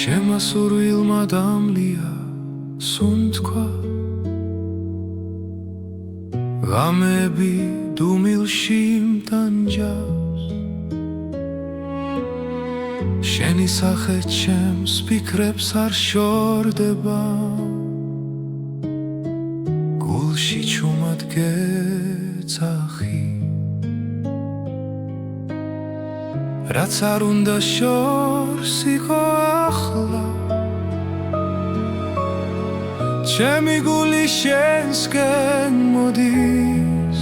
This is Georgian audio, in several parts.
შემასურვილმა დამლია სუნთქვა ღამები დუმილში მტანჯავს შენი სახე ჩემს ფიქრებს არ შორდება გულში ჩუმად გეძახი რაც არ უნდა შორს იყო ახლა ჩემი გული შენსკენ მოდის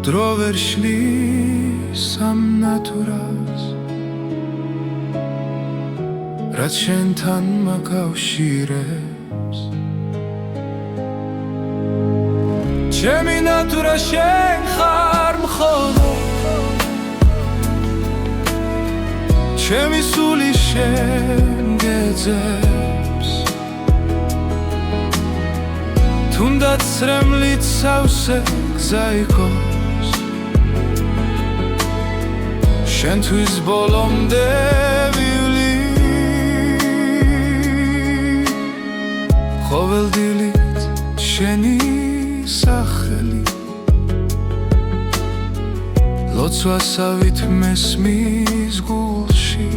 დრო ვერ შლის ამ ნატურას რაც შენთან მაკავშირებს ჩემი ნატურა შენ ხარ მხოლოდ ჩემი სული შენ გეძებს თუნდაც რემლით სავსე გზა იყოს შენთვის ბოლომდე ვივლი ყოველდილით შენი სახელი ლოცვასავით მესმის გულში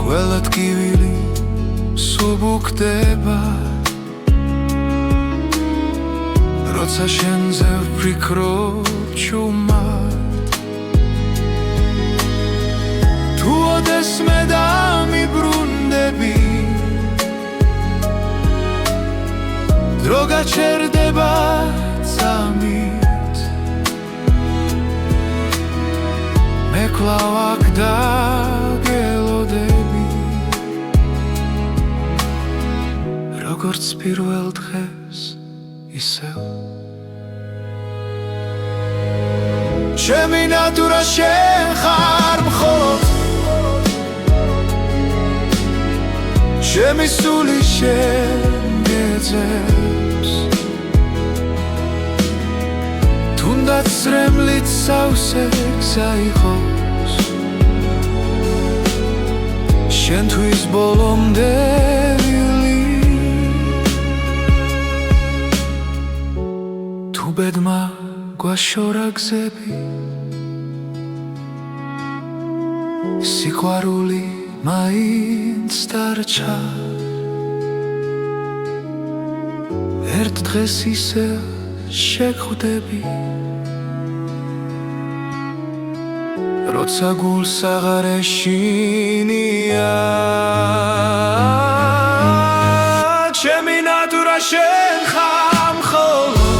ყველა ტკივილი სუბუქდება როცა შენზე ვფიქრობ ჩუმად თუ ოდესმე დამიბრუნდები დრო გაჩერდება წამით მე კვლავ აქ დაგელოდები როგორც პირველ დღეს ისევ ჩემი ნატურა შენ ხარ მხოლოდ ჩემი სული შენ გეძებს თუნდაც რემლით სავსე გზა იყოს შენთვის ბოლომდე ბედმა გვაშორა გზები სიყვარული მაინც დარჩა ერთ დღეს ისე შეგხვდები როცა გულს აღარ ეშინია ჩემი ნატურა შენ ხარ მხოლოდ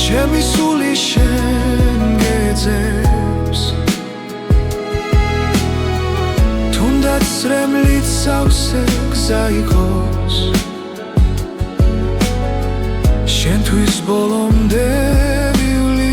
ჩემი სული შენ გეძებს თუნდაც რემლით სავსე გზა იყოს შენთვის ბოლომდე ვივლი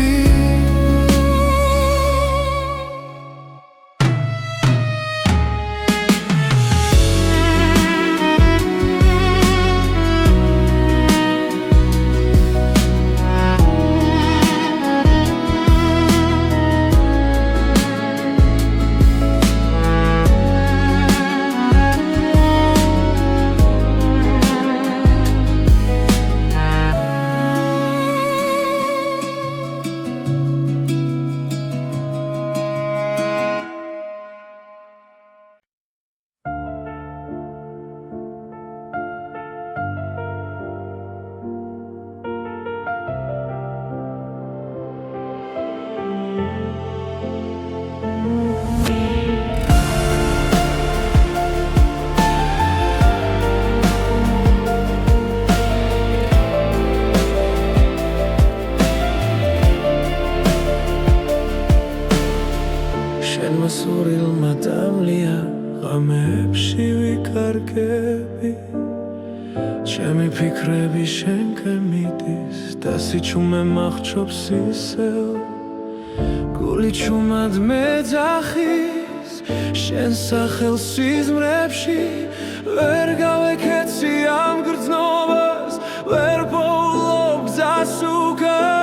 შემასურვილმა დამლია ღამებში ვიკარგები ჩემი ფიქრები შენკენ მიდის და სიჩუმე მახრობს ისევ გული ჩუმად მეძახის შენ სახელს სიზმრებში ვერ გავეკეცი ამ გრძნობას ვერ პოულობ გზას უკან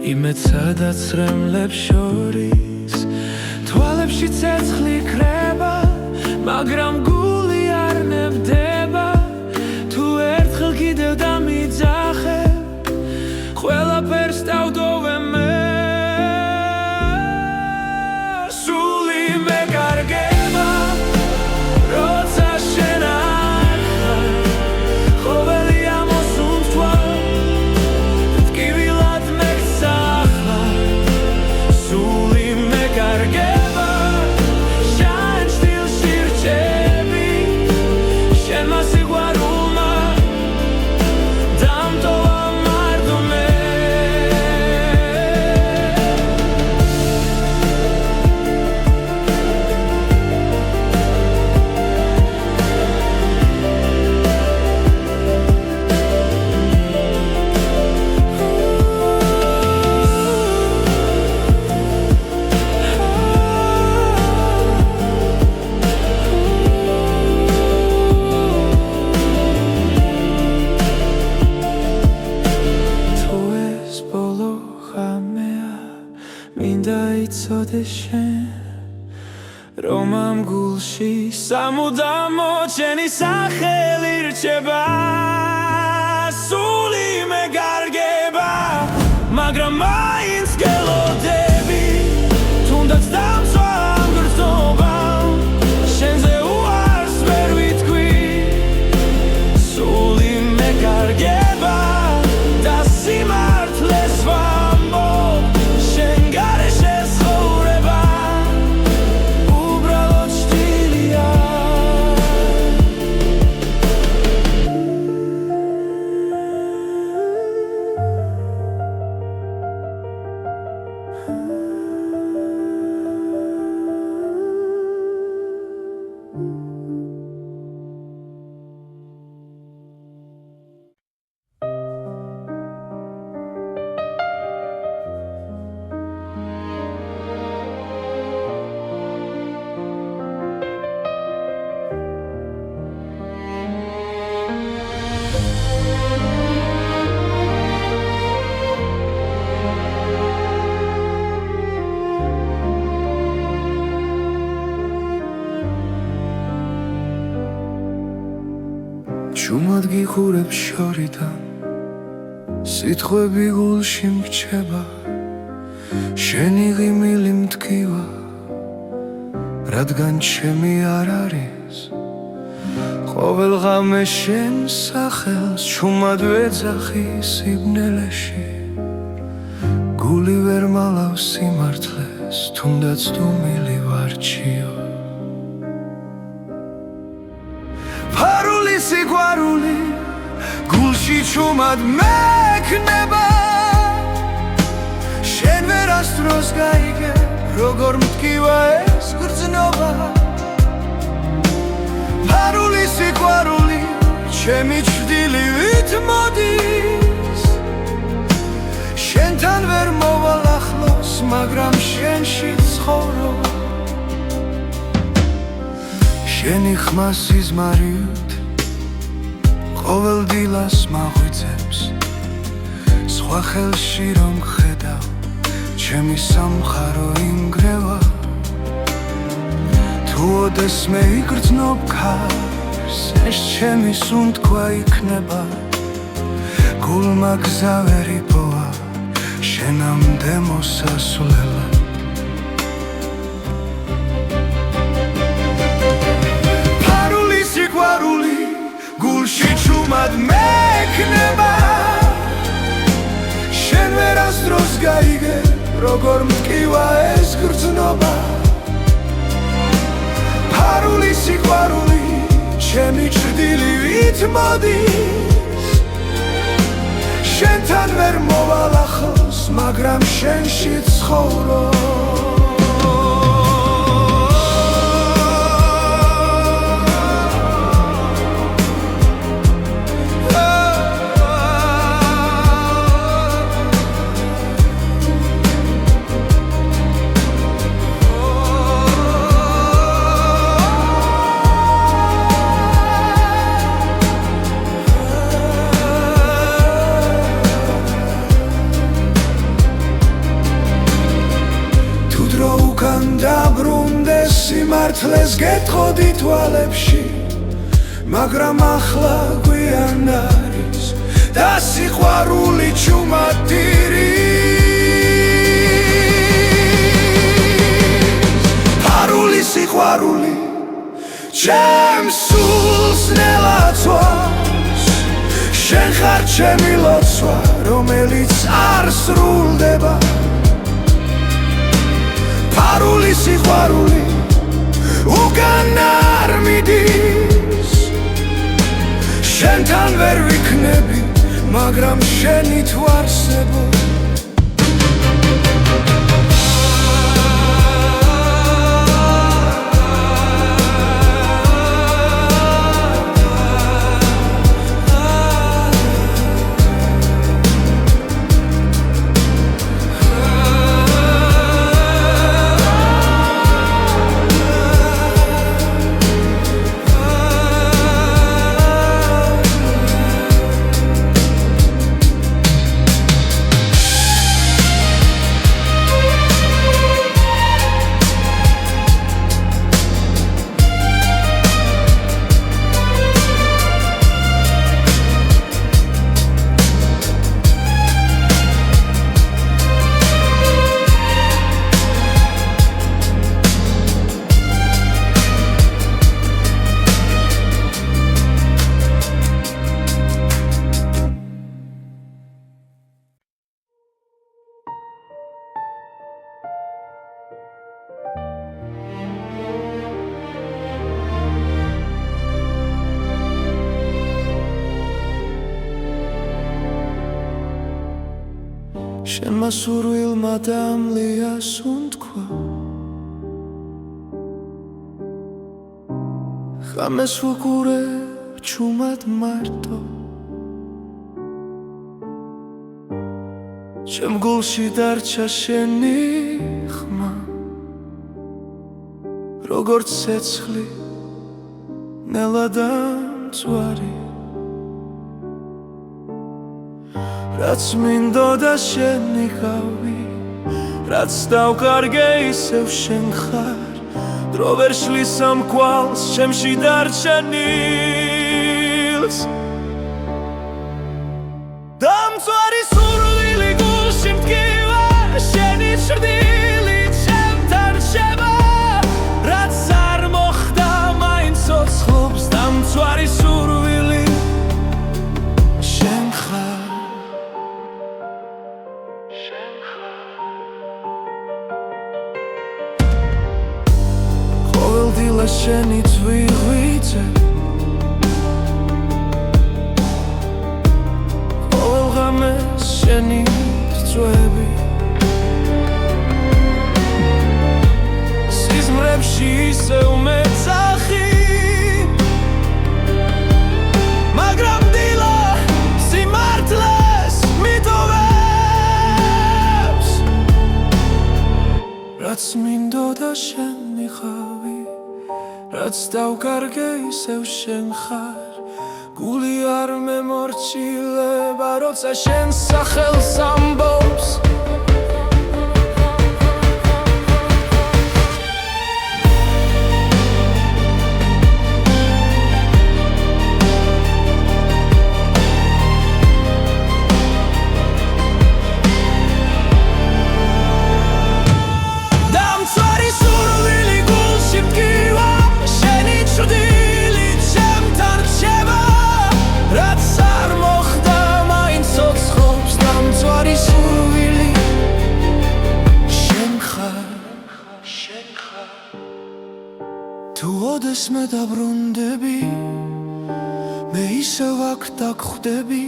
იმეც სადაც რემლებს შორის თვალებში ცეცხლი ქრება მაგრამ გული არ ნებდება თუ ერთხელ კიდევ დამიძახებ ყველაფერს დავდოვე მე სული მეკარგება როცა შენ არ ხარ ყოველი ამოსუნთქვა ტკივილად მეგსახლა სული მეკარგება შენ სტილში რჩები შენმა სიყვარულმა დამტოვა მარდომე მინდა იცოდე შენ რომ ამ გულში სამუდამო შენი სახელი რჩება სული მეკარგება მაგრამ მაინც გელოდები თუნდაც დამწვა ამ გრძნობამ შენზე უარს ვერ ვიტყვი სული მეკარგება და სიმართლეს ვამბობ ჩუმად გიხურებ შორიდან სიტყვები გულში მრჩება შენი ღიმილი მტკივა რადგან ჩემი არ არის ყოველ ღამე შენ სახელს ჩუმად ვეძახი სიბნელეში გული ვერ მალავს სიმართლეს თუნდაც დუმილი ვარჩიო სიყვარული გულში ჩუმად მექნება შენ ვერასდროს გაიგე როგორ მტკივა ეს გრძნობა ფარული სიყვარული ჩემი ჩრდილივით მოდის შენთან ვერ მოვალ ახლოს მაგრამ შენში ცხოვრობ შენი ხმა სიზმარით ყოველ დილას მაღვიძებს სხვა ხელში რომ ხედავ ჩემი სამხარო ინგრევა თუ ოდესმე იგრძნობ ქარს ეს ჩემი სუნთქვა იქნება გულმა გზა ვერ იპოვა შენამდე მოსასვლელად ფარული სიყვარული გულში ჩუმად მექნება შენ ვერასდროს გაიგე როგორ მტკივა ეს გრძნობა ფარული სიყვარული ჩემი ჩრდილივით მოდის შენთან ვერ მოვალ ახლოს მაგრამ შენში ცხოვრობ დღეს გეტყოდი თვალებში მაგრამ ახლა გვიან არის და სიყვარული ჩუმატირის ფარული სიყვარული ჩემს სულს ნელაცვავს შენ ხარ ჩემი ლოცვა რომელიც არ სრულდება ფარული სიყვარული უკან არ მიდის შენთან ვერ ვიქნები მაგრამ შენით ვარსებო შენმა სურვილმა დამლია სუნთქვა ხამეს ვუყურებ ჩუმად მარტო ჩემ გულში დარჩა შენი ხმა როგორც ცეცხლი ნელა დამწვარი რაც მინდოდა შენი ხავი რაც დავკარგე ისევ შენ ხარ დრო ვერ შლის ამ კვალს ჩემში დარჩენილს დამწვარი სურვილი გულში მტკივა შენი ჭრდილი ჩემთან რჩება რაც არ მოხდა მაინც ცოცხლობს დამწვარი სურვილი შენ ხარ ყოველდილა შენით ვიღვიძე ყოველ ღამეს შენით წვევი სიზმრებში ისევ მეძახი მაგრამ დილა სიმართლეს მიტოვებს რაც მინდოდა შენი ხავი რაც დავკარგე ისევ შენ ხარ გული არ მემორჩილება როცა შენ სახელს ამბობს თუ ოდესმე დაბრუნდები მე ისევ აქ დაგხვდები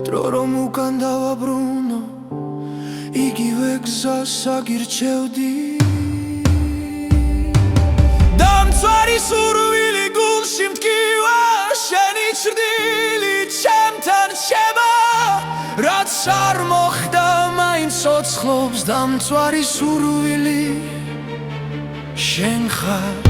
დრო რომ უკან დავაბრუნო იგივე გზას აგირჩევდი დამწვარი სურვილი გულში მტკივა შენი ჭრდილი ჩემთან რჩება რაც არ მოხდა მაინც ცოცხლობს დამწვარი სურვილი შენ ხარ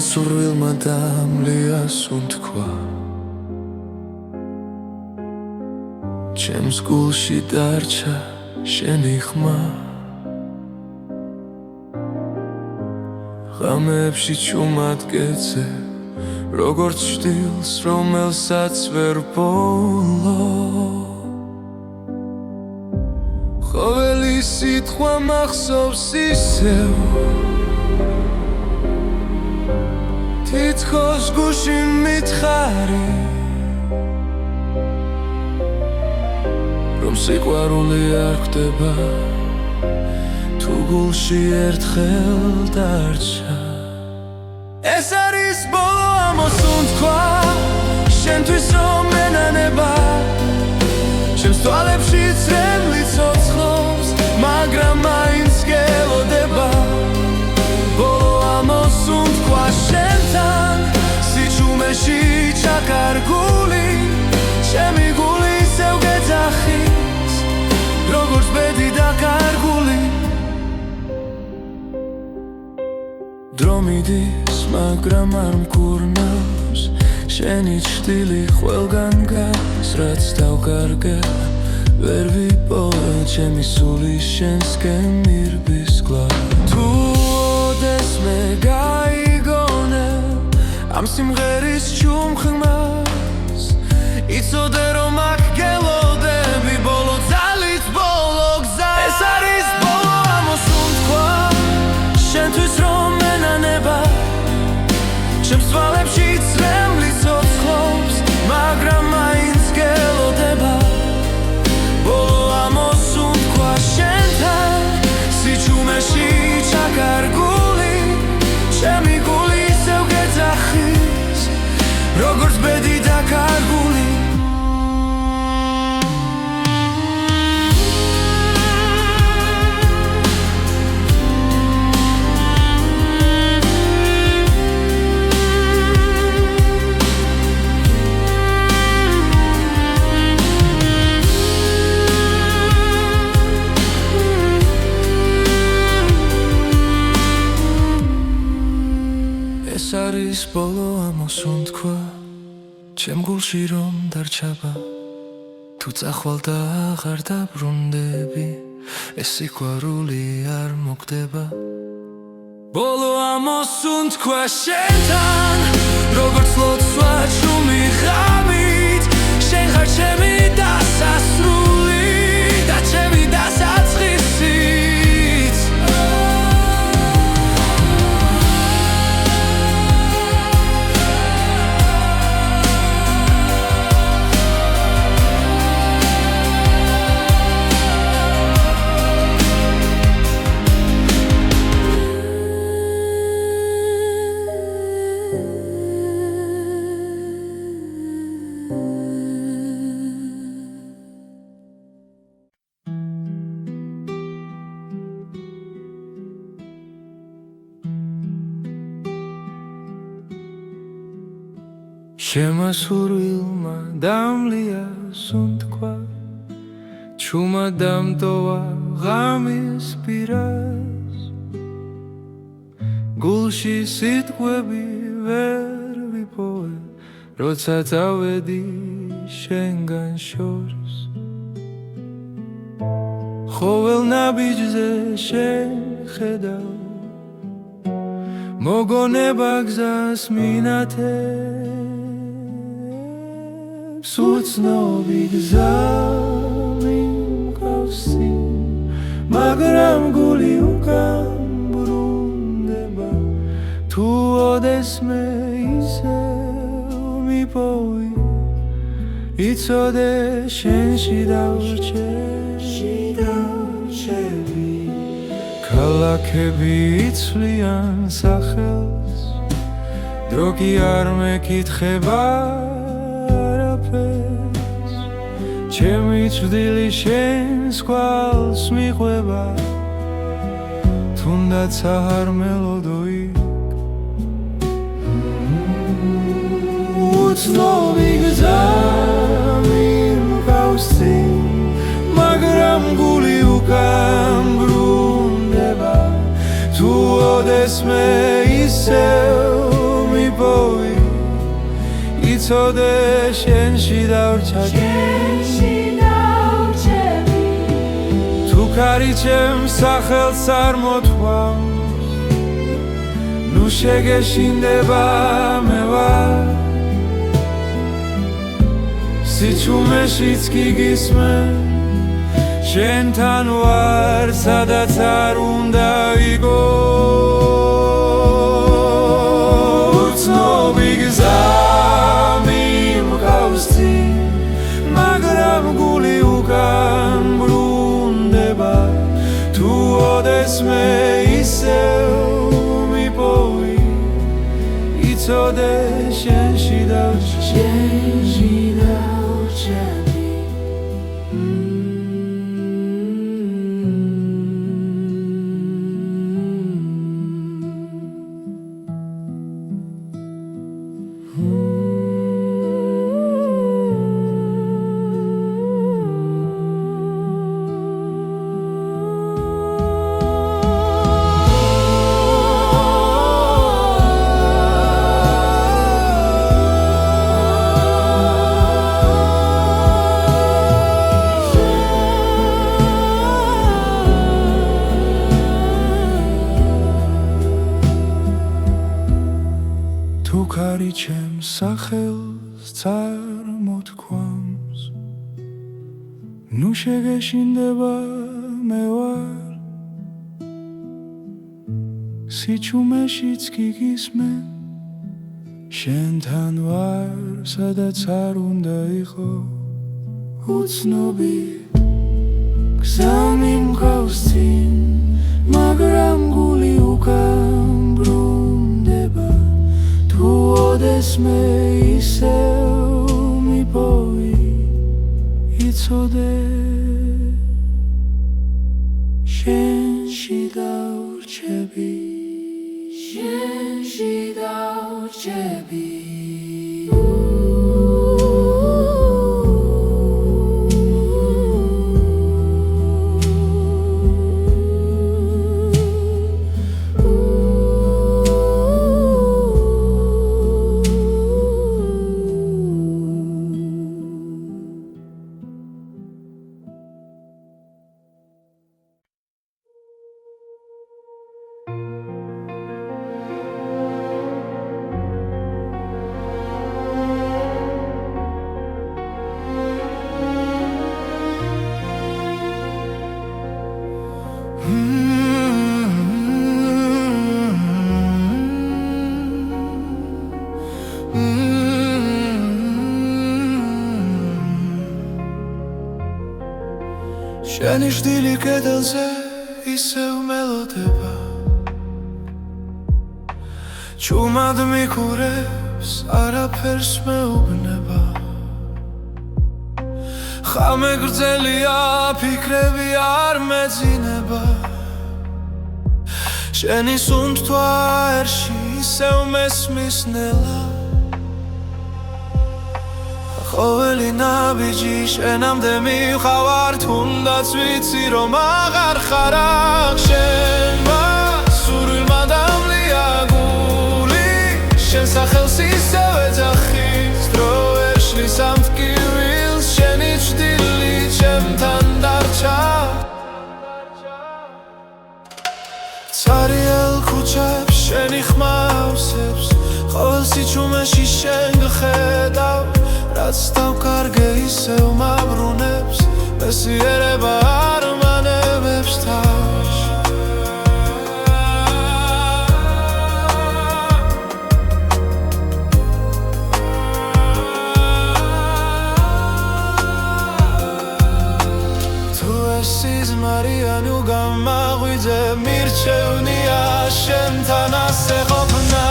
სურვილმა დამლიას უთქვა ჩემს გულში დარჩა შენი ხმა ღამეებში ჩუმად გეძე როგორც ჩtildeს რომელსაც ვერ ბოლო ყოველი სიტყვა მახსოვს ისევ თითქოს გულში მითხარი რომ სიყვარული არ ხდება თუ გულში ერთხელ დარჩა ეს არის ბოლო ამოსუნთქვა შენთვის რომ მენანება ჩემს თვალებში წრემლი ცოცხლობს მაგრამ მაინც გელოდება ბოლო ამოსუნთქვა შენთან სიჩუმეში ჩაკარგული ჩემი გული ისევ გეძახის როგორც ბედი დაკარგული დრო მიდის მაგრამ არ მკურნავს შენი ჩრდილი ყველგან გადის რაც დავკარგე ვერ ვიპოვე ჩემი სული შენსკენ მირბის კლავ თუ ოდესმე გაიგონე ამ სიმღერის ჩუმხმას იცოდე რომ აქ გელოდები ბოლო ძალით ბოლო გზა ეს არის ბოლო ამოსუნთქვა შენთვის რომ მენანება ჩემს თვალებში წრემლი ცოცხლობს მაგრამ მაინც გელოდება ბოლო ამოსუნთქვა შენთან სიჩუმეში ჩაკარგული ჩემი გული ისევ გეძახის როგორც ბედი დაკარგული ეს არის ბოლო ამოსუნთქვა ჩემ გულში რომ დარჩება თუ წახვალ და აღარ დაბრუნდები ეს სიყვარული არ მოგდება ბოლო ამოსუნთქვა შენთან როგორც ლოცვა ჩუმი ღამით შენ ხარ ჩემი დასასრული და ჩემი დასაწყისიც შემასურვილმა დამლიას უთქვა ჩუმად დამტოვა ღამის პირას გულში სიტყვები ვერ ვიპოვე როცა წავედი შენგან შორს ხოველ ნაბიჯზე შენ ხედავ მოგონება გზას მინათებს უცნობი გზა მიმყავსი მაგრამ გული უკან ბრუნდება თუ ოდესმე ისევ მიპოვი იცოდე შენში დავრჩები ქალაქები იცვლიან სახელს დრო კი არ მეკითხება არაფერს ჩემი ჩრდილი შენს კვალს მიყვება თუნდაც არ მელოდო იქ უცნობი გზა მიმყავსი მაგრამ გული უკან ბრუნდება თუ ოდესმე ისევ იცოდე შენში დავრჩები თუ ქარი ჩემს სახელს არ მოთქვამს ნუ შეგეშინდება მე ვარ სიჩუმეშიც კი გისმენ შენთან ვარ სადაც არ უნდა ვიგო უცნობი გზა მიმყავს წინ მაგრამ გული უკან ბრუნდება თუ ოდესმე ისევ მიპოვი იცოდე შენში დავრჩები თუ ქარი ჩემს სახელს წარმოთქვამს ნუ შეგეშინდება მე ვარ სიჩუმეშიც კი გისმენ შენთან ვარ სადაც არ უნდა იყო უცნობი გზა მიმყავს წინ მაგრამ გული უკან ბრუნდება თუ ოდესმე ისევ მიპოვი იცოდე შენში დავრჩები შენში დავრჩები შენი შდილი კედელზე ისევ მელოდება ჩუმად მიკურებს არაფერს მეუბნება ხამე გრძელია ფიქრები არ მეძინება შენი სუნთქვა ერში ისევ მესმის ნელა ყოველი ნაბიჯი შენამდე მივყავარ თუნდაც ვიცი რომ აღარ ხარ აქ შენმა სურვილმა დამლია გული შენ სახელს ისევ ეძახის დრო ვერ შლის ამ ტკივილს შენი ჩრდილი ჩემთან დარჩა ცარიელ ქუჩებს შენი ხმა ავსებს ყოველ სიჩუმეში შენ გხედავ რაც დავკარგე ისევ მაბრუნებს მესიერება არ მანევებს თავს თუ ეს სიზმარია ნუ გამაღვიძე მირჩევნია შენთან ასე ყოფნა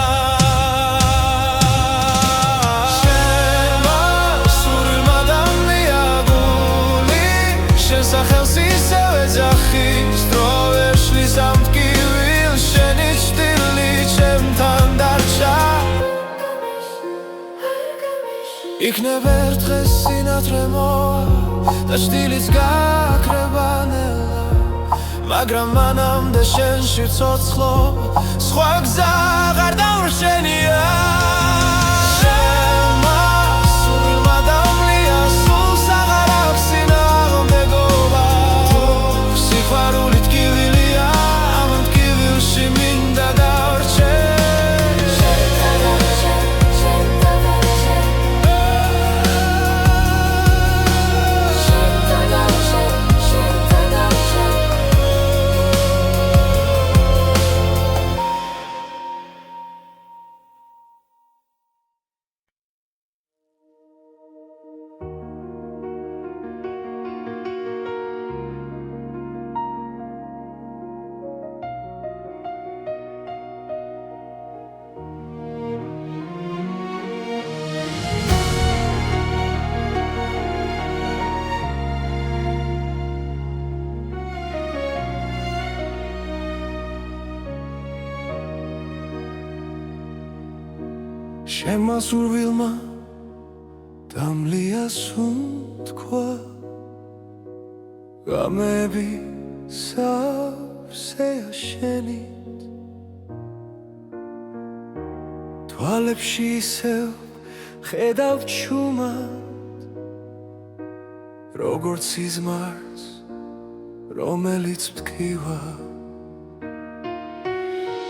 სახელს ისევ ეძახის დრო ვერ შლის ამ ტკივილს შენი ჩრდილი ჩემთან დარჩა იქნებ ერთხელ სინათლე მოვა და ჩრდილიც გაქრება ნელა მაგრამ მანამდე შენში ცოცხლობა სხვა გზა აღარ დავრჩენია შენმა შენმა სურვილმა დამლია სუნთქვა გამები სავსეა შენით თვალებში ისევ ხედავ ჩუმად როგორც სიზმარს რომელიც მტკივა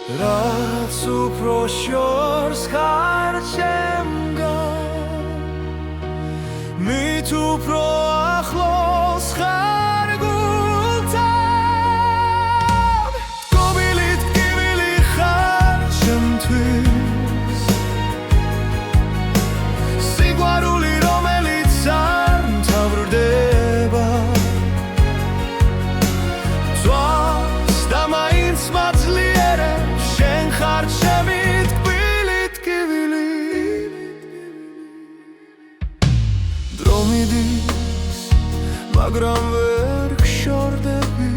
რაც უფრო შორს ხარ ჩემგან მით უფრო ახლოს ხარ გულთან გობილით გიბილი ხარ ჩემთვის სიყვარული რომელიც არ მთავრდება ძვას და მაინც მაძლიერებს შენ ხარ ჩემი თბილით გიბილი დრო მიდის მაგრამ ვერ გშორდები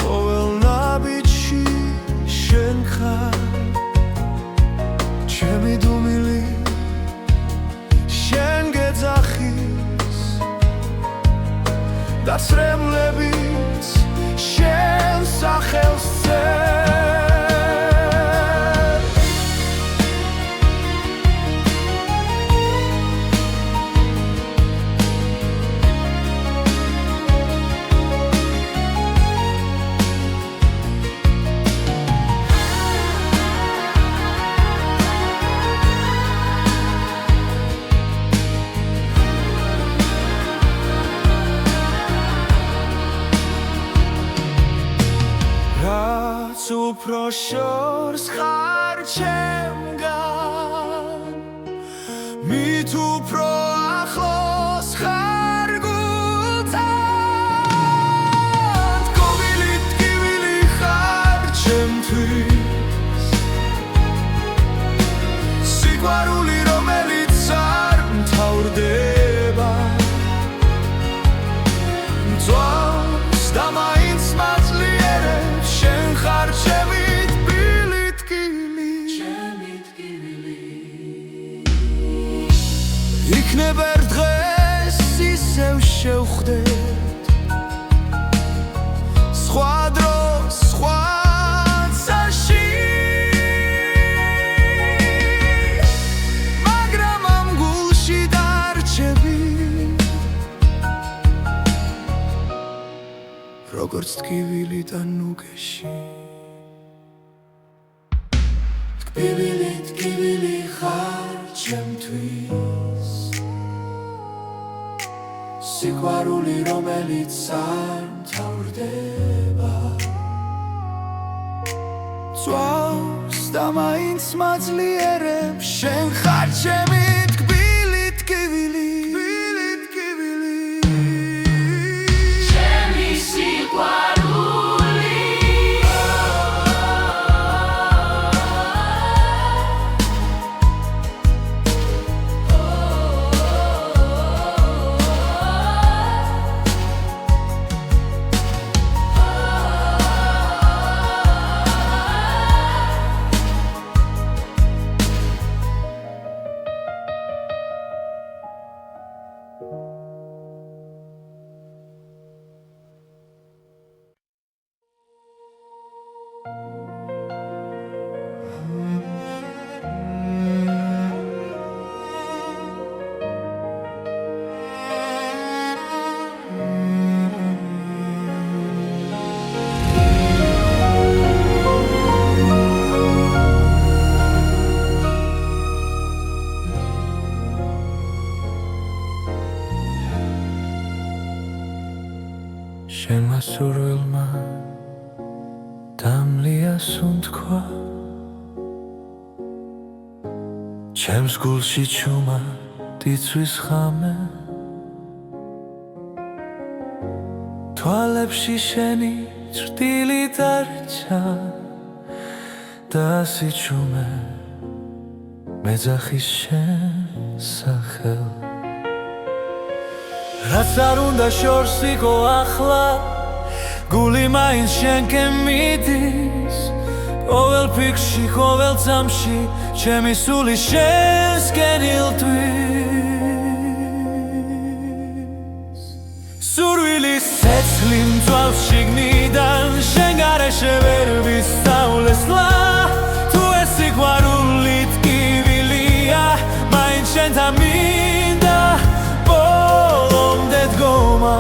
ყოველ ნაბიჯში შენ ხარ ჩემი დუმილი შენ გეძახის და სრემლებიც შენ სახელს რაც უფრო შორს ხარ ჩემგან მით უფრო ახლოს ხარ გულთან გობილით გიბილი ხარ ჩემთვის სიყვარული რომელიც არ მთავრდება ძვას და მაინც მაძლიერებს შენ ხარ ჩემი თბილით გიბილი იქნება ერთ დღეს ისევ შევხვდეთ სხვა დროს სხვა წაში მაგრამ ამ გულში დარჩები როგორც თკივილი და ნუგეში თკბილით გიბილი ხარ ჩემთვის სიყვარული რომელიც არ მთავრდება ძვას და მაინც მაძლიერებს შენ ხარ ჩემი თკბილით გიბილი ჩემი სიყვარული შენმა სურვილმა დამლია სუნთქვა ჩემს გულში ჩუმად იცვის ხამე თვალებში შენი ჭრტილი დარჩა და სიჩუმე მეძახის შენ სახელ რაც არ უნდა შორს იყო ახლა გული მაინც შენკენ მიდის ყოველ ფიქრში, ყოველ წამში ჩემი სული შენსკენ ილტვის სურვილის ცეცხლი მწვავს შიგნიდან შენ გარეშე ვერ ვისწავლესლა თუ ეს სიყვარული ტკივილია მაინც შენთან მინდა ბოლომდე დგომა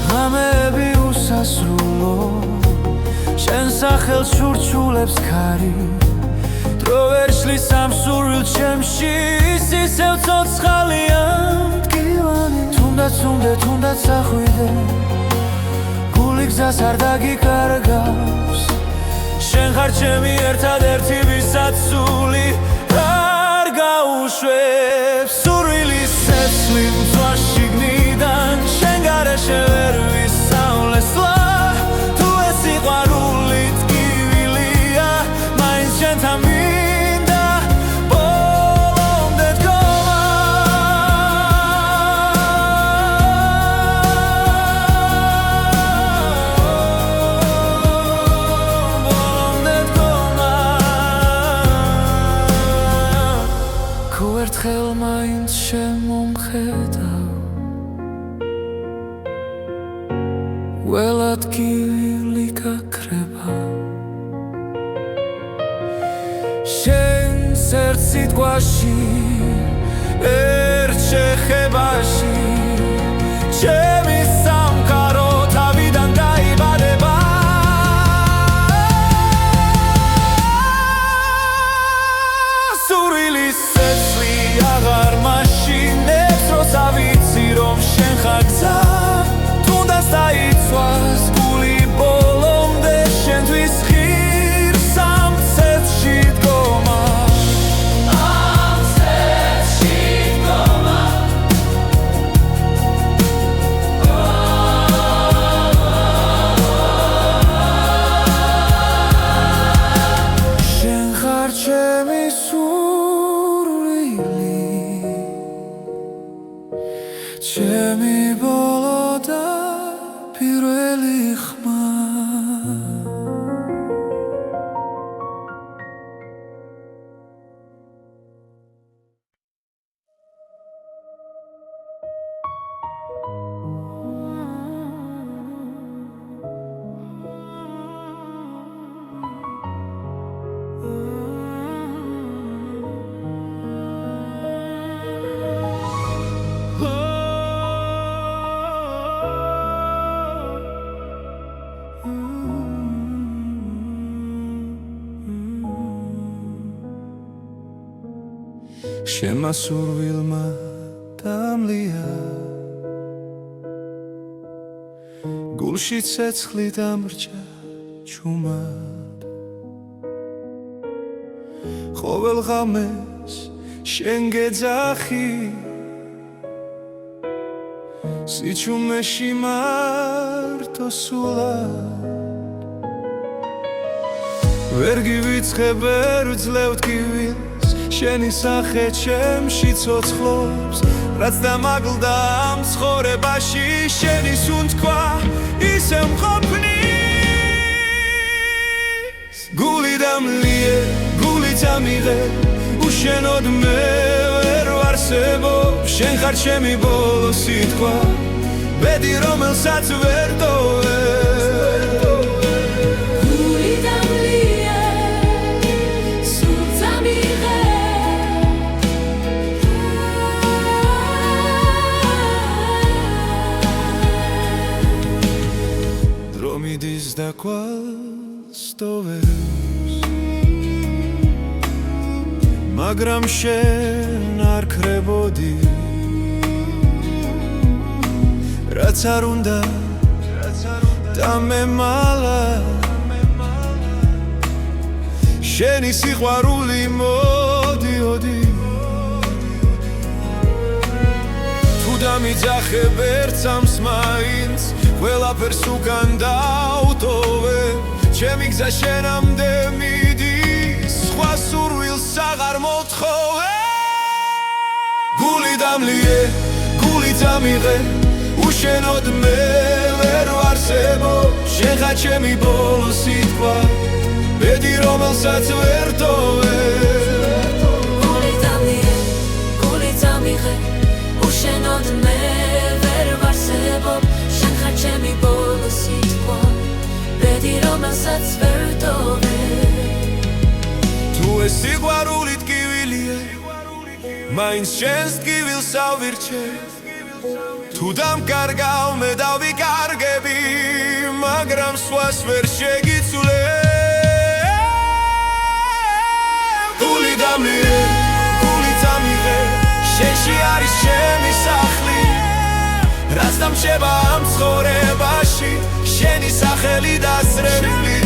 ღამეები უსასრულო შენ სახელს შურჩულებს ქარი დრო ვერ შლის ამ სურვილ ჩემში ისევ ცოცხალია მტკივანი თუნდაც ახვიდე გული გზას არ დაგიკარგავს შენ ხარ ჩემი ერთადერთი ვისაც სული არ გაუშვებს სურვილის ცეცხლი მწვავს შიგნიდან შენ გარეშე ვერ ვისწავლესლა თუ ეს სიყვარული ტკივილია მაინც შენთან მინდა ბოლომდე დგომა ბოლომდე დგომა თუ ერთხელ მაინც შემომხედავ ველად გივილი გაქრება შენს ერთ სიტყვაში ერთ შეხებაში ჩემი სამყარო თავიდან დაიბადება სურვილის ცეცხლი აღარ მაშინებს როც ავიცი რომ შენ ხარ გზა დაიცვას გული ბოლომდე შენთვის ღირს ამ ცეცხლში დგომა ამ ცეცხლში დგომა შენ ხარ ჩემი სურვილი ჩემი ბოლო და პირველი ხმა შენმა სურვილმა დამლია გულში ცეცხლი დამრჩა ჩუმად ყოველ ღამეს შენ გეძახი სიჩუმეში მარტო სულად ვერ გივიწყებ ვერ ვძლევთ გივილს შენი სახე ჩემში ცოცხლობს რაც დამაგლდა ამ ცხოვრებაში შენი სუნთქვა ისევ მყოფნის გული დამლიე გული დამიღე უშენოდ მე ვერ ვარსებობ შენ ხარ ჩემი ბოლო სიტყვა ბედი რომელსაც ვერ ტოვებ და კვალს ტოვებს მაგრამ შენ არ ქრებოდი რაც არ უნდა დამემალა შენი სიყვარული მოდიოდი თუ დამიძახებ ერთ წამს მაინც ყველაფერს უკან დავტოვე ჩემი გზა შენამდე მიდის სხვა სურვილს აღარ მოთხოვე გული დამლიე გული დამიღე უშენოდ მე ვერ ვარსებობ შენ ხარ ჩემი ბოლო სიტყვა ბედი რომელსაც ვერ ტოვებ გული დამიღე უშენოდ მე ვერ ვარსებობ შენ ხარ ჩემი ბოლო სიტყვა ბედი რომელსაც ვერ ტოვებ თუ ეს სიყვარული ტკივილია მაინც შენს ტკივილს ავირჩევ თუ დამკარგავ მე დავიკარგები მაგრამ სხვას ვერ შეგიცვლებ გული დამიღე შენში არის ჩემი სახლი რაც დამრჩება ამ ცხოვრებაში შენი სახელი დასრემლი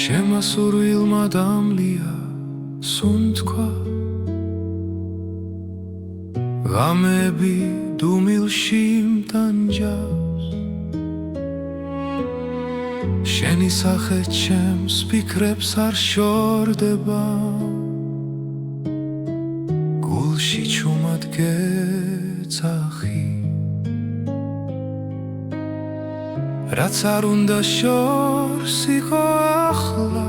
შემასურვილმა დამლია სუნთქვა ღამები დუმილში მტანჯავს შენი სახე ჩემს ფიქრებს არ შორდება გულში ჩუმად გეძახი რაც არ უნდა შორს იყო ახლა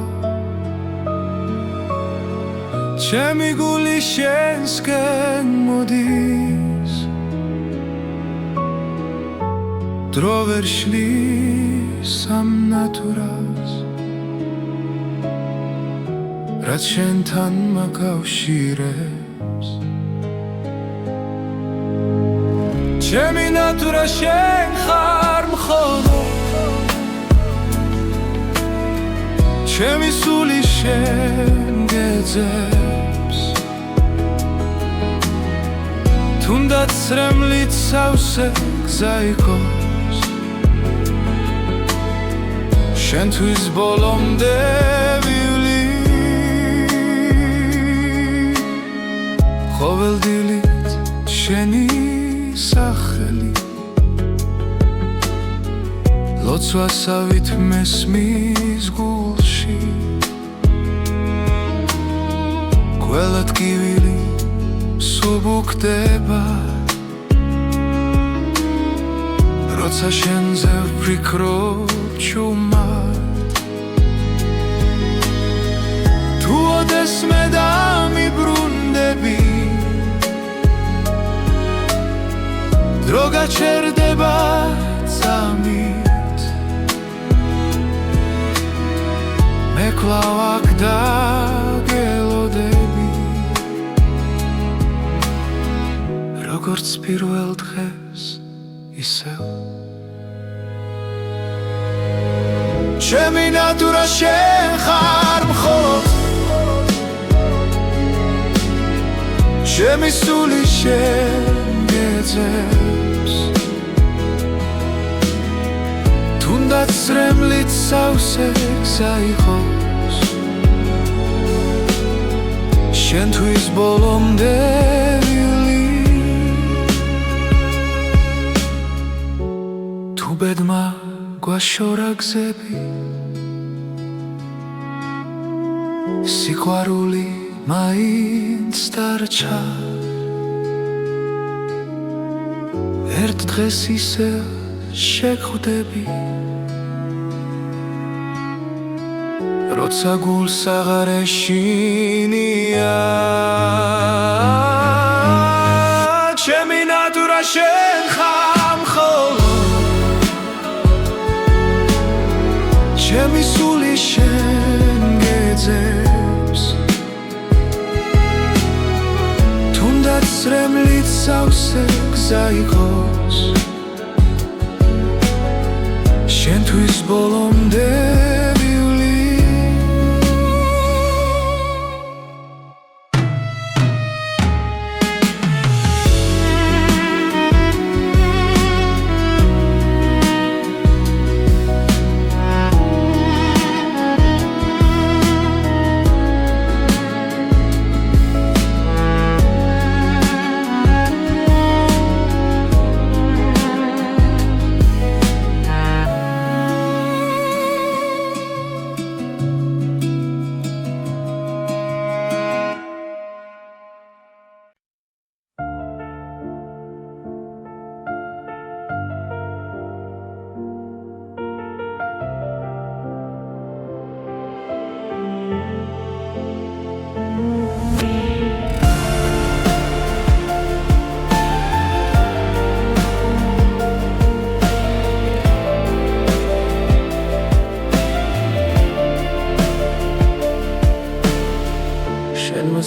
ჩემი გული შენსკენ მოდის დრო ვერ შლის ამ ნატურას რაც შენთან მაკავშირებს ჩემი ნატურა შენ ხარ მხოლოდ ჩემი სული შენ გეძებს თუნდაც რემლით სავსე გზა იყოს შენთვის ბოლომდე ვივლი ყოველდილით შენი სახელი ლოცვასავით მესმის გულში ყველა ტკივილი სუბუქდება როცა შენზე ვფიქრობ ჩუმად თუ ოდეს მე დამიბრუნდები დრო გაჩერდება წამით მე კვლავ აქ დაგელოდები როგორც პირველ დღეს ისევ ჩემი ნატურა შენ ხარ მხოლოდ ჩემი სული შენ გეძებს თუნდაც რემლით სავსე გზა იყოს შენთვის ბოლომდე ვილი თუ ბედმა გვაშორა გზები სიყვარული მაინც დარჩა ერთ დღეს ისე შეგხვდები როცა გულს აღარ ეშინია ჩემი ნატურა შენ ხარ ხოლო ჩემი სული შენ გეძებს თუნდაც რემლით სავსე გზა იყოს შენთვის ბოლომდე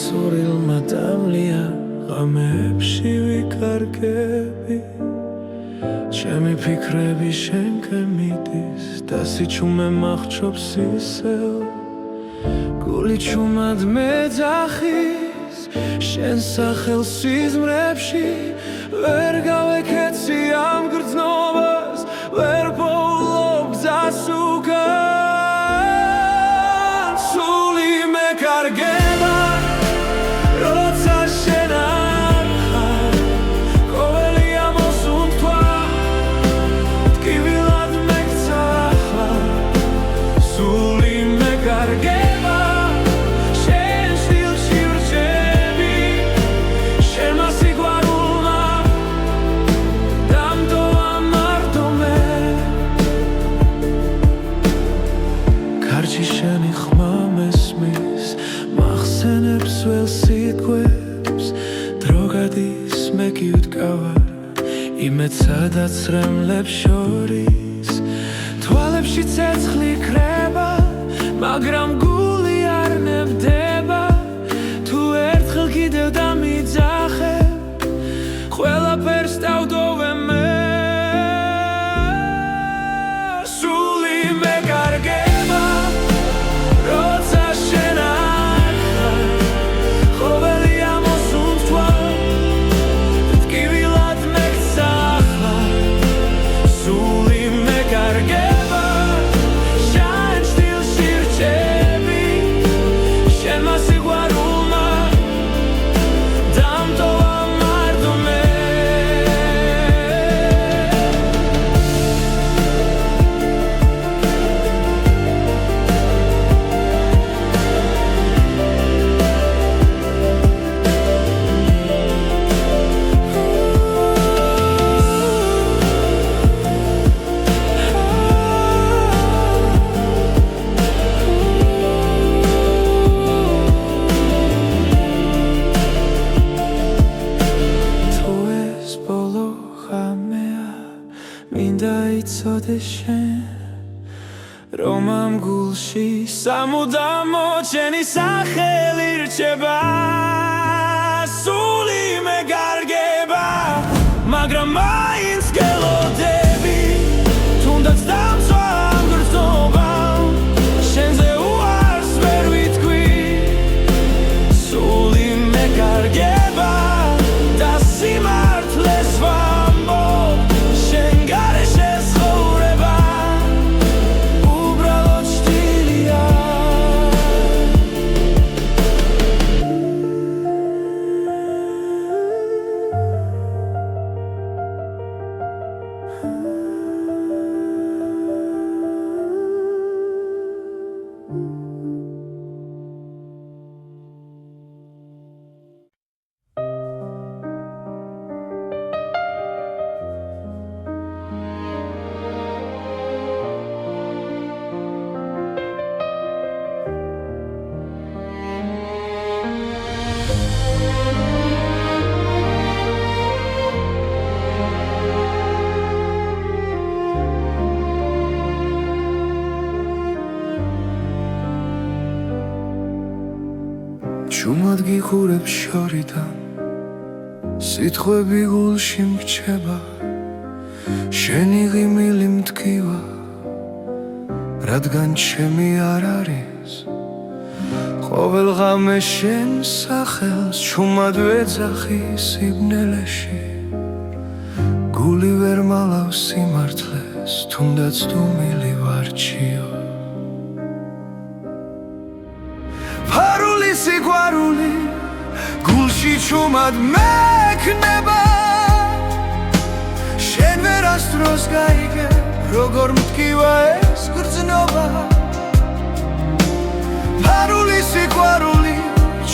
სურილმა დამლია ღამებში ვიკარგები ჩემი ფიქრები შენკენ მიდის და სიჩუმე მახრობს ისევ გული ჩუმად მეძახის შენ სახელს სიზმრებში ვერ გავეკეცი ამ გრძნობას ვერ პოულობ გზას უკან სული მეკარგება შენი ხმა მესმის მახსენებს ველს სიტყვებს დრო გადის მე კი ვდგავარ იმედ სადაც რემლებს შორის თვალებში ცეცხლი ქრება მაგრამ გული არ ნებდება თუ ერთხელ კიდევ დამიძახებ ყველაფერს დავდოვე მე სული მეკარგება რომ ამ გულში სამუდამო ჩემი სახელი რჩება სული მეკარგება მაგრამ მაინც გელოდები თუნდაც დამწვა ამ გრძნობამ შენზე უარს ვერ ვიტყვი სული მეკარგება და სიმართლეს ვამბობ შენ გარეშე ჩუმად გიხურებ შორიდან სიტყვები გულში მრჩება შენი ღიმილი მტკივა რადგან ჩემი არ არის ყოველ ღამე შენ სახელს ჩუმად ვეძახი სიბნელეში გული ვერ მალავს სიმართლეს თუნდაც დუმილი ვარჩიო ფარული სიყვარული გულში ჩუმად მექნება შენ ვერასდროს გაიგე როგორ მტკივა ეს გრძნობა ფარული სიყვარული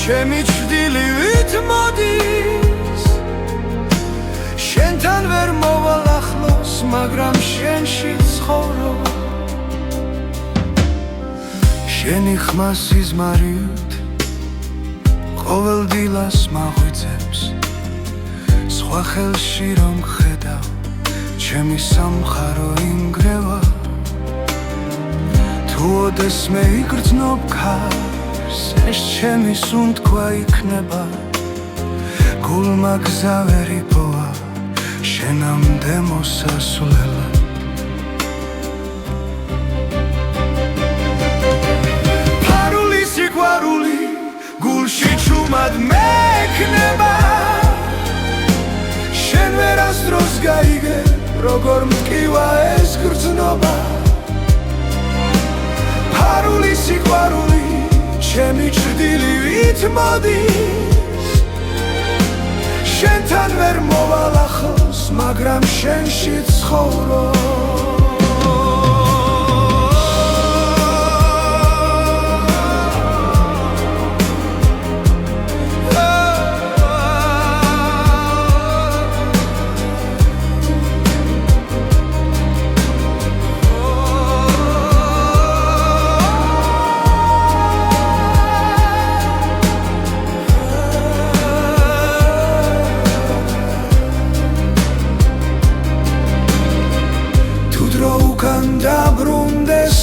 ჩემი ჩრდილივით მოდის შენთან ვერ მოვალ ახლოს მაგრამ შენში ცხოვრობ შენი ხმა სიზმარიოთ ყოველ დილას მაღვიძებს სხვა ხელში რომ ხედავ ჩემი სამხარო ინგრევა თუ ოდეს მე იგრძნობ ქარს ეს ჩემი სუნთქვა იქნება გულმა გზა ვერ იპოვა შენამდე მოსასვლელად ფარული სიყვარული გულში ჩუმად მექნება შენ ვერასდროს გაიგე როგორ მტკივა ეს გრძნობა ფარული სიყვარული ჩემი ჩრდილივით მოდის შენთან ვერ მოვალ ახლოს მაგრამ შენში ცხოვრობ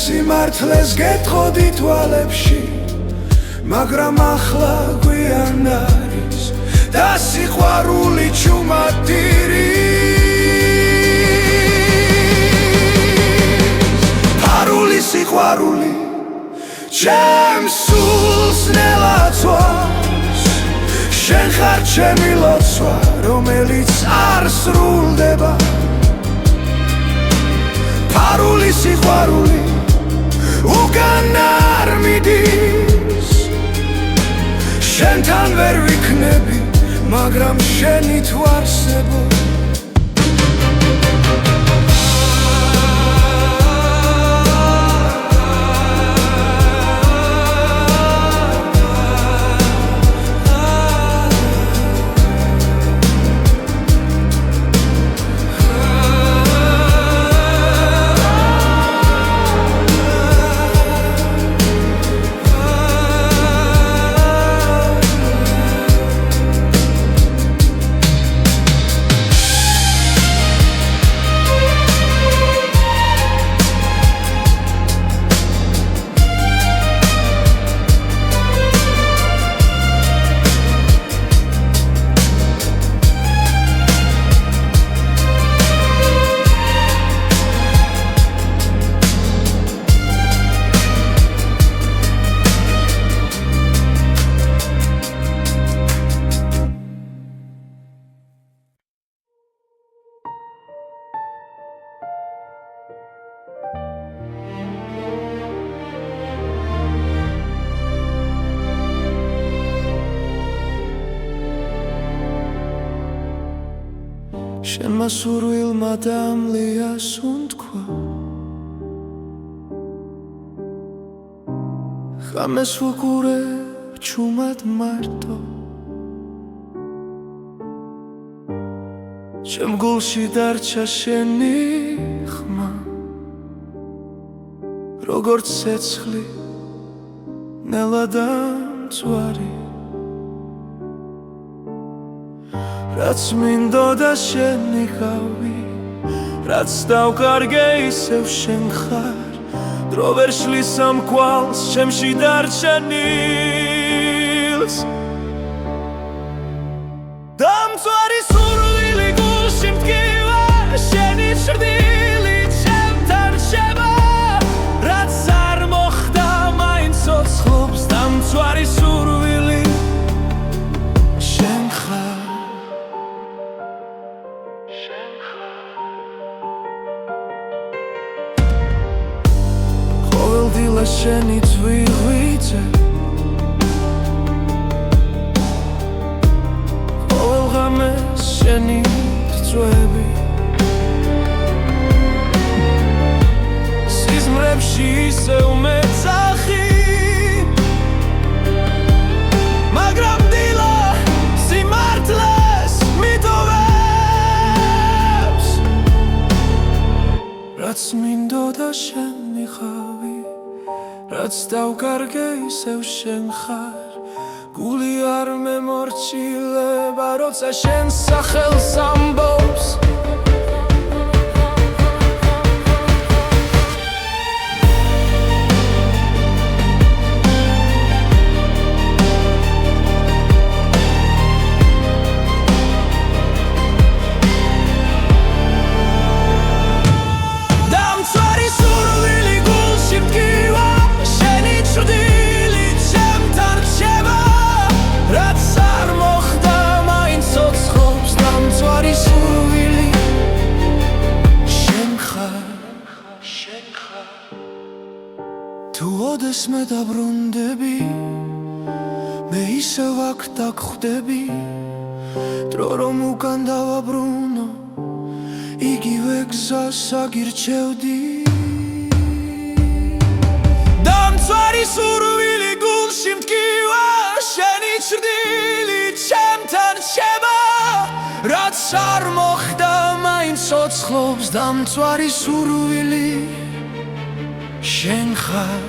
სიმართლეს გეტყოდი თვალებში მაგრამ ახლა გვიან არის და სიყვარული ჩუმად ტირის ფარული სიყვარული ჩემს სულს ნელაცვავს შენ ხარ ჩემი ლოცვა რომელიც არ სრულდება ფარული სიყვარული უკან არ მიდის შენთან ვერ ვიქნები მაგრამ შენი თუ არსებობ შენმა სურვილმა დამლია სუნთქვა ღამეს ვუყურებ ჩუმად მარტო ჩემ გულში დარჩა შენი ხმა როგორც ცეცხლი ნელა და მწვარი რაც მინდოდა შენი ხავი რაც დავკარგე ისევ შენ ხარ დრო ვერ შლის ამ კვალს ჩემში დარჩენი დილს დამწვარი სურვილი გულში მტკივა შენი ჭრდილი ჩემთან რჩება რაც არ მოხდა მაინც ცოცხლობს დამწვარი სურვილი შენ ხარ ყოველ დილას შენი თვიღვიძე ყოველ ღამეს შენი რწვევი სიზმრებში ისევ მეძახი მაგრამ დილა სიმართლეს მიტოვებს რაც მინდოდა შენ მიხავი რაც დავკარგე ისევ შენ ხარ გული არ მემორჩილება როცა შენ სახელს ამბობს თუ ოდესმე დაბრუნდები მე ისევ აქ დაგხვდები დრო რომ უკან დავაბრუნო იგივე გზას აგირჩევდი დამწვარი სურვილი გულში მტკივა შენი ჭრდილი ჩემთან რჩება რაც არ მოხდა მაინც ცოცხლობს დამწვარი სურვილი შენ ხარ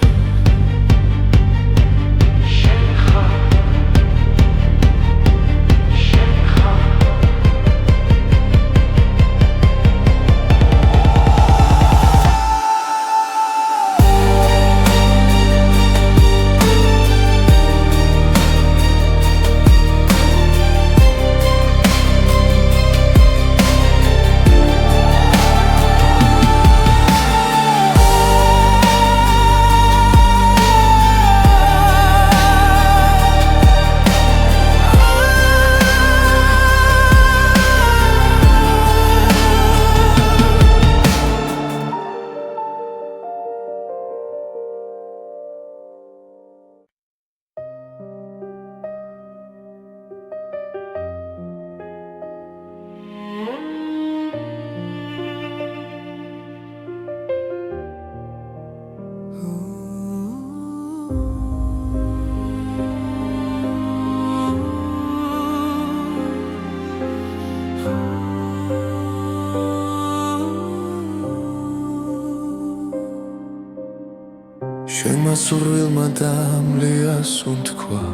შენმა სურვილმა დამლიას უთქვა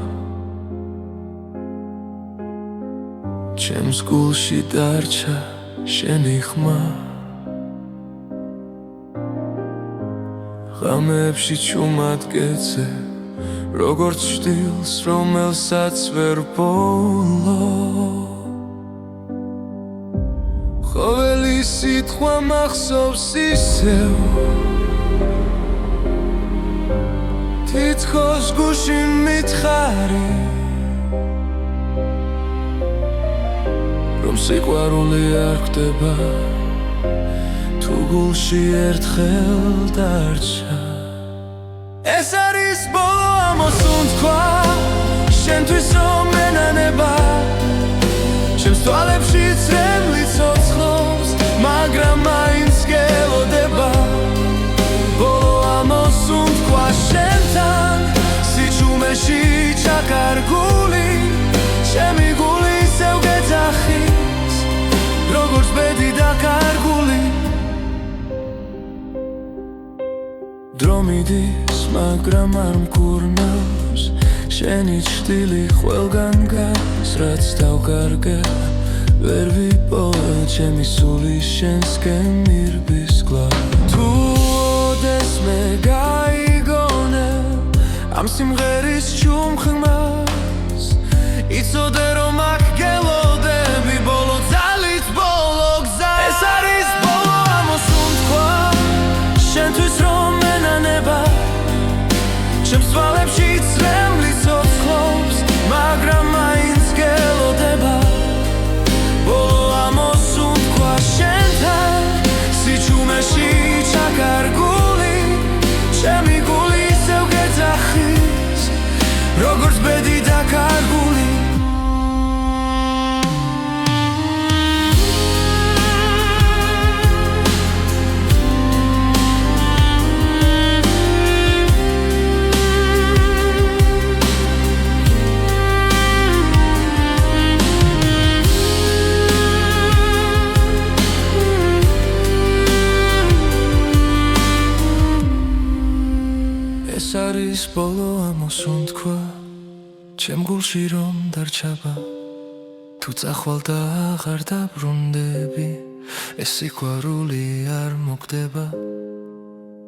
ჩემს გულში დარჩა შენი ხმა ღამეებში ჩუმად გეძე როგორც ჭდილს რომელსაც ვერ ბოლო ყოველი სიტყვა მახსოვს ისევ თითქოს გულში მითხარი რომ სიყვარული არ ხდება თუ გულში ერთხელ დარჩა ეს არის ბოლო ამოსუნთქვა შენთვის რომ მენანება ჩემს თვალებში წრემლი ცოცხლობს მაგრამ მაინც გელოდება ბოლო ამოსუნთქვა შენთან სიჩუმეში ჩაკარგული ჩემი გული ისევ გეძახის როგორც ბედი დაკარგული დრო მიდის მაგრამ არ მკურნავს შენი ჭრილი ყველგან გადის რაც დავკარგე ვერ ვიპოვა ჩემი სული შენსკენ მირბის გლავ თუ ოდესმე გაიგონე ამ სიმღერის ჩუმხმა სვალებში წრემლი ცოცხლობს, მაგრამ მაინც გელოდება. ბოლო ამოსუნთქვა შენთან, სიჩუმეში ჩაკარგული, ჩემი გული ისევ გეძახის, როგორც ბედი დაკარგული. ეს არის ბოლო ამოსუნთქვა, ჩემ გულში რომ დარჩება, თუ წახვალ და აღარ დაბრუნდები, ეს სიყვარული არ მოხდება.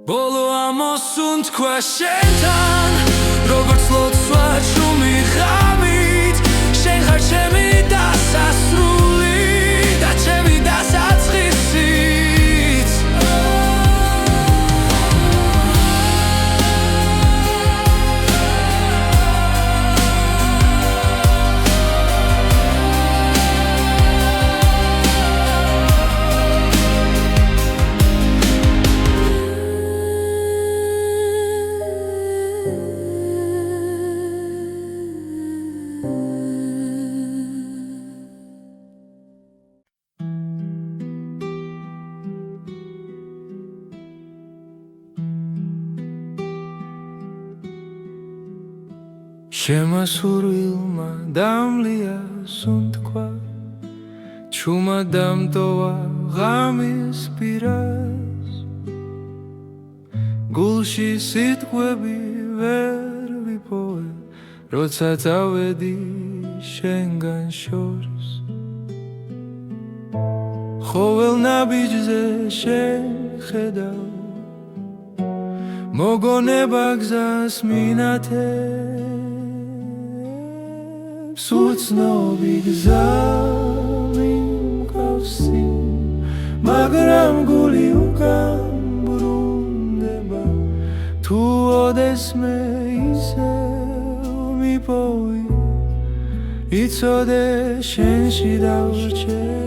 ბოლო ამოსუნთქვა შენთან, როგორც ლოცვა ჩუმი ღამით, შენ ხარ ჩემი დასასრული და ჩემი დასაწყისიც. შემასურვილმა დამლია სუნთქვა, ჩუმა დამტოვა ღამის პირას, გულში სიტყვები ვერ ვიპოვე, როცა წავედი შენგან შორს. ხოველ ნაბიჯზე შენ ხედავ, მოგონება გზას მინათებს, უცნობი გზა მიმკავსი, მაგრამ გული უკან ბრუნდება, თუ ოდესმე ისევ მიპოვი, იცოდე შენში დავრჩები.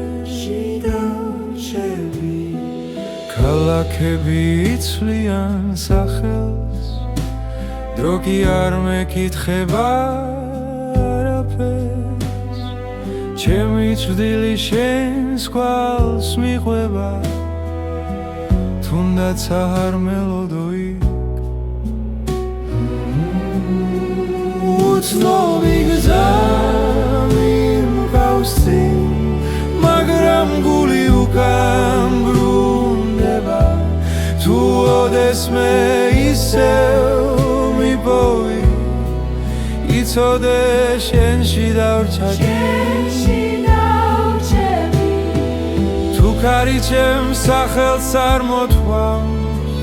ქალაქები იცვლიან სახელს, დრო კი არ მეკითხება არაფერს, ჩემი წვდილი შენს კვალს მიყვება, თუნდაც არ მელოდო იქ. უცნობი გზა მიმკავსი, მაგრამ გული უკან ბრუნდება, თუ ოდესმე ისევ მიპოვი, იცოდე შენში დავრჩები. თუ ქარი ჩემს სახელს არ მოთქვამს,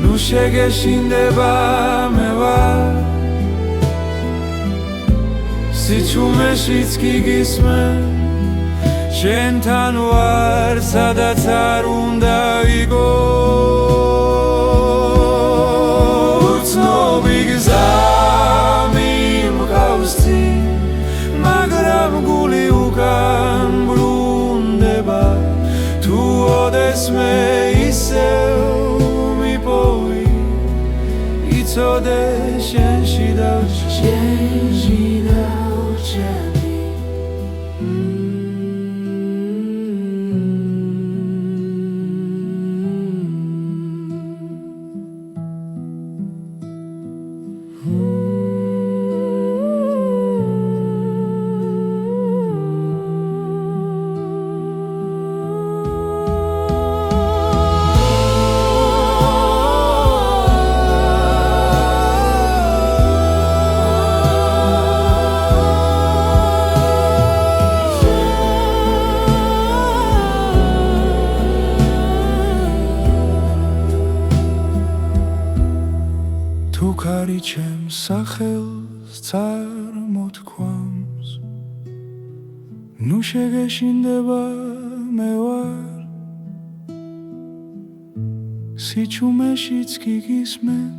ნუ შეგეშინდება მე ვარ, სიჩუმეშიც კი გისმენ, შენთან ვარ, სადაც არ უნდა იყო. უცნობი გზა მიმკავსი, მაგრამ გული უკან ბრუნდება, თუ ოდესმე ისევ მიპოვი, იცოდე შენში დავრჩები. თუ ქარი ჩემს სახელს წარმოთქვამს, ნუ შეგეშინდება მე ვარ, სიჩუმეშიც კი გისმენ,